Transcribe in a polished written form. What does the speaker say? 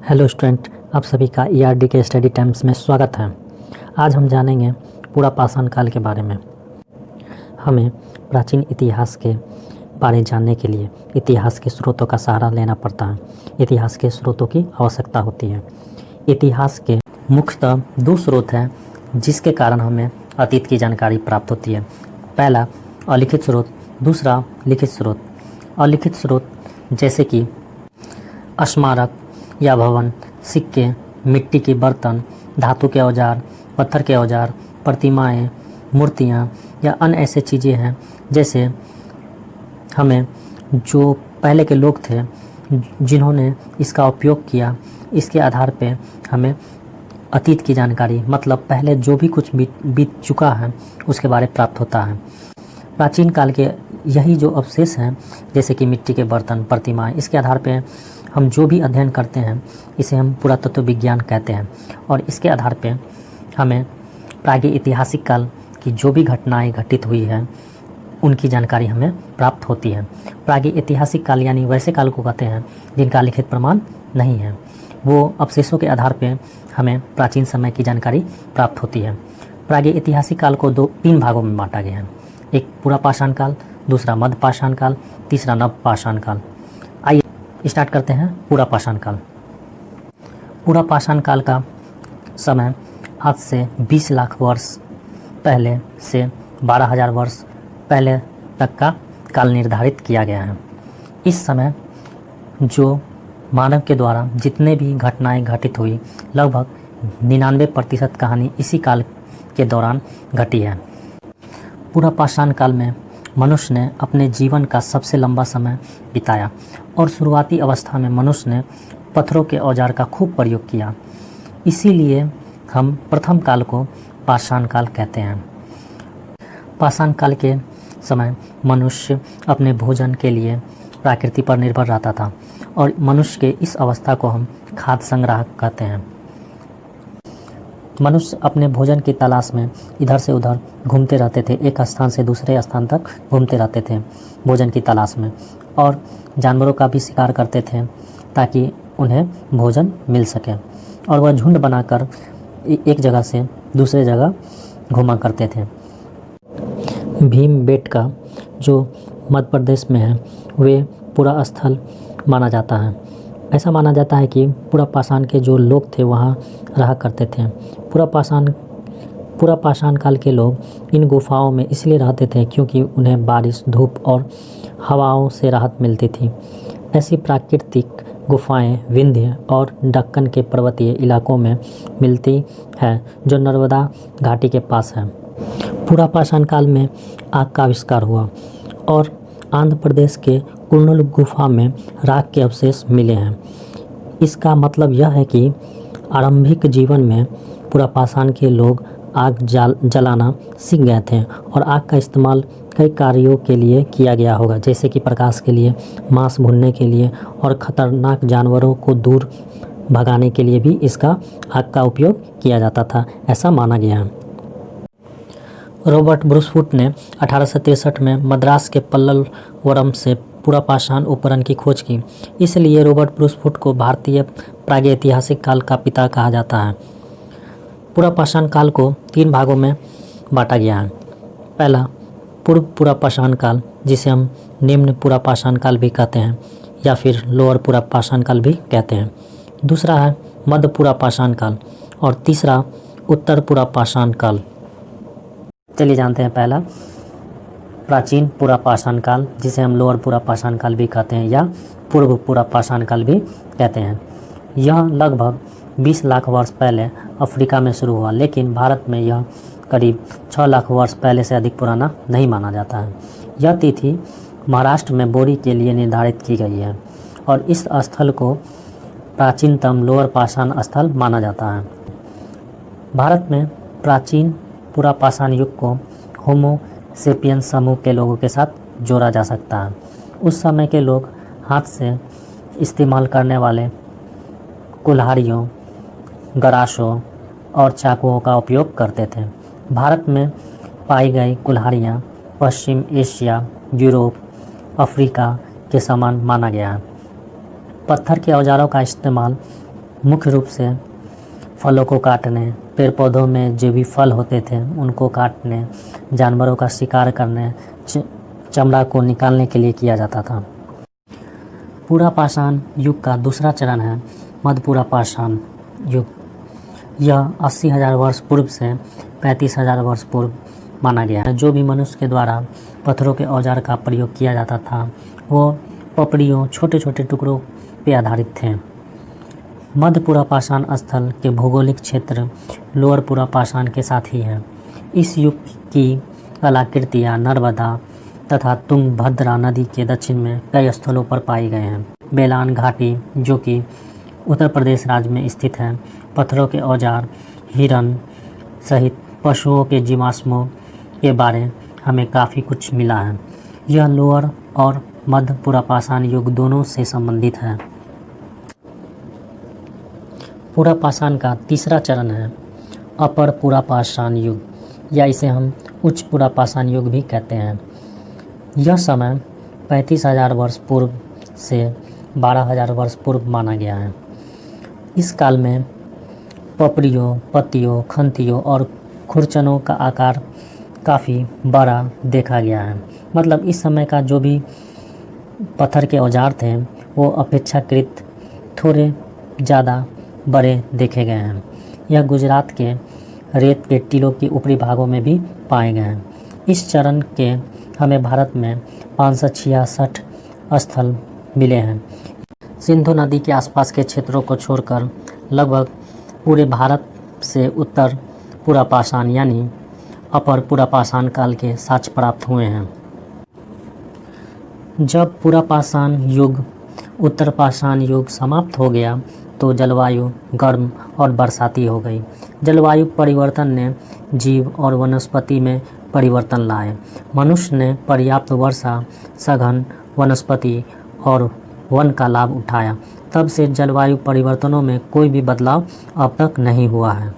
Hello student, आप सभी का ईआरडी के स्टडी टाइम्स में स्वागत है। आज हम जानेंगे पूरा पाषाण काल के बारे में। हमें प्राचीन इतिहास के बारे जानने के लिए इतिहास के स्रोतों का सहारा लेना पड़ता है। इतिहास के स्रोतों की आवश्यकता होती है। इतिहास के मुख्यतः दो स्रोत हैं जिसके कारण हमें अतीत की जानकारी प्राप्त होती है। पहला अलिखित स्रोत, दूसरा लिखित स्रोत। अलिखित स्रोत जैसे कि स्मारक या भवन, सिक्के, मिट्टी के बर्तन, धातु के औजार, पत्थर के औजार, प्रतिमाएं, मूर्तियां या अन्य ऐसे चीज़ें हैं जैसे हमें जो पहले के लोग थे जिन्होंने इसका उपयोग किया, इसके आधार पे हमें अतीत की जानकारी मतलब पहले जो भी कुछ बीत चुका है उसके बारे प्राप्त होता है। प्राचीन काल के यही जो अवशेष हैं जैसे कि मिट्टी के बर्तन, प्रतिमाएं, इसके आधार पे हम जो भी अध्ययन करते हैं इसे हम पुरातत्व विज्ञान कहते हैं। और इसके आधार पे हमें प्रागैतिहासिक काल की जो भी घटनाएं घटित हुई हैं उनकी जानकारी हमें प्राप्त होती है। प्रागैतिहासिक काल यानी वैसे काल को कहते हैं जिनका लिखित प्रमाण नहीं है। वो अवशेषों के आधार पे हमें प्राचीन समय की जानकारी प्राप्त होती है। प्रागैतिहासिक काल को तीन भागों में बांटा गया है। एक पूरा पाषाण काल, दूसरा मध्य पाषाण काल, तीसरा नव पाषाण काल। आइए स्टार्ट करते हैं पूरा पाषाण काल। पूरा पाषाण काल का समय आज से 20 लाख वर्ष पहले से 12,000 वर्ष पहले तक का काल निर्धारित किया गया है। इस समय जो मानव के द्वारा जितने भी घटनाएं घटित हुई लगभग 99% कहानी इसी काल के दौरान घटी है। पूरा पाषाण काल में मनुष्य ने अपने जीवन का सबसे लंबा समय बिताया और शुरुआती अवस्था में मनुष्य ने पत्थरों के औजार का खूब प्रयोग किया। इसीलिए हम प्रथम काल को पाषाण काल कहते हैं। पाषाण काल के समय मनुष्य अपने भोजन के लिए प्रकृति पर निर्भर रहता था और मनुष्य के इस अवस्था को हम खाद्य संग्रह कहते हैं। मनुष्य अपने भोजन की तलाश में इधर से उधर घूमते रहते थे, एक स्थान से दूसरे स्थान तक घूमते रहते थे भोजन की तलाश में, और जानवरों का भी शिकार करते थे ताकि उन्हें भोजन मिल सके। और वह झुंड बनाकर एक जगह से दूसरे जगह घूमा करते थे। भीमबेटका जो मध्य प्रदेश में है वे पूरा स्थल माना जाता है। ऐसा माना जाता है कि पूरा पाषाण के जो लोग थे वहाँ रहा करते थे। पूरा पाषाण काल के लोग इन गुफाओं में इसलिए रहते थे क्योंकि उन्हें बारिश, धूप और हवाओं से राहत मिलती थी। ऐसी प्राकृतिक गुफाएं विंध्य और दक्कन के पर्वतीय इलाकों में मिलती हैं जो नर्मदा घाटी के पास है। पूरा पाषाण काल में आग का आविष्कार हुआ और आंध्र प्रदेश के कुर्नूल गुफा में राख के अवशेष मिले हैं। इसका मतलब यह है कि आरंभिक जीवन में पूरा पाषाण के लोग आग जलाना सीख गए थे और आग का इस्तेमाल कई कार्यों के लिए किया गया होगा, जैसे कि प्रकाश के लिए, मांस भूनने के लिए और ख़तरनाक जानवरों को दूर भगाने के लिए भी इसका आग का उपयोग किया जाता था, ऐसा माना गया है। रॉबर्ट ब्रूसफुट ने 1863 में मद्रास के पल्लवरम से पूरा पाषाण उपकरण की खोज की। इसलिए रॉबर्ट ब्रूसफुट को भारतीय प्रागैतिहासिक काल का पिता कहा जाता है। पूरा पाषाण काल को तीन भागों में बांटा गया है। पहला पूर्व पूरा पाषाण काल, जिसे हम निम्न पूरा पाषाण काल भी कहते हैं या फिर लोअर पूरा पाषाण काल भी कहते हैं। दूसरा है मध्य पूरा पाषाण काल और तीसरा उत्तर पूरा पाषाण काल। चलिए जानते हैं पहला प्राचीन पूरा पाषाण काल, जिसे हम लोअर पूरा पाषाण काल भी कहते हैं या पूर्व पूरा पाषाण काल भी कहते हैं। यह लगभग 20 लाख वर्ष पहले अफ्रीका में शुरू हुआ, लेकिन भारत में यह करीब 6 लाख वर्ष पहले से अधिक पुराना नहीं माना जाता है। यह तिथि महाराष्ट्र में बोरी के लिए निर्धारित की गई है और इस स्थल को प्राचीनतम लोअर पाषाण स्थल माना जाता है। भारत में प्राचीन पूरा पाषाण युग को होमो सेपियंस समूह के लोगों के साथ जोड़ा जा सकता है। उस समय के लोग हाथ से इस्तेमाल करने वाले कुल्हाड़ियों, गराशों और चाकुओं का उपयोग करते थे। भारत में पाई गई कुल्हाड़ियाँ पश्चिम एशिया, यूरोप, अफ्रीका के समान माना गया है। पत्थर के औजारों का इस्तेमाल मुख्य रूप से फलों को काटने, पेड़ पौधों में जो भी फल होते थे उनको काटने, जानवरों का शिकार करने, चमड़ा को निकालने के लिए किया जाता था। पूरा पाषाण युग का दूसरा चरण है मध्य पूरा पाषाण युग। यह 80,000 वर्ष पूर्व से 35,000 वर्ष पूर्व माना गया है। जो भी मनुष्य के द्वारा पत्थरों के औजार का प्रयोग किया जाता था वो पपड़ियों, छोटे छोटे टुकड़ों पर आधारित थे। मध्य पूरा पाषाण स्थल के भौगोलिक क्षेत्र लोअर पूरा पाषाण के साथ ही है। इस युग की कलाकृतियाँ नर्मदा तथा तुंगभद्रा नदी के दक्षिण में कई स्थलों पर पाई गए हैं। बेलान घाटी, जो कि उत्तर प्रदेश राज्य में स्थित है, पत्थरों के औजार, हिरण सहित पशुओं के जीवाश्मों के बारे हमें काफ़ी कुछ मिला है। यह लोअर और मध्य पूरा पाषाण युग दोनों से संबंधित है। पूरा पाषाण का तीसरा चरण है अपर पूरा पाषाण युग, या इसे हम उच्च पूरा पाषाण युग भी कहते हैं। यह समय 35,000 वर्ष पूर्व से 12,000 वर्ष पूर्व माना गया है। इस काल में पपड़ियों, पत्तियों, खंतियों और खुरचनों का आकार काफ़ी बड़ा देखा गया है। मतलब इस समय का जो भी पत्थर के औजार थे वो अपेक्षाकृत थोड़े ज़्यादा बड़े देखे गए हैं। यह गुजरात के रेत के टीलों के ऊपरी भागों में भी पाए गए हैं। इस चरण के हमें भारत में 566 स्थल मिले हैं। सिंधु नदी के आसपास के क्षेत्रों को छोड़कर लगभग पूरे भारत से उत्तर पूरा पाषाण यानी अपर पूरा पाषाण काल के साक्ष्य प्राप्त हुए हैं। जब पूरा पाषाण युग उत्तर पाषाण युग समाप्त हो गया तो जलवायु गर्म और बरसाती हो गई। जलवायु परिवर्तन ने जीव और वनस्पति में परिवर्तन लाए। मनुष्य ने पर्याप्त वर्षा, सघन वनस्पति और वन का लाभ उठाया। तब से जलवायु परिवर्तनों में कोई भी बदलाव अब तक नहीं हुआ है।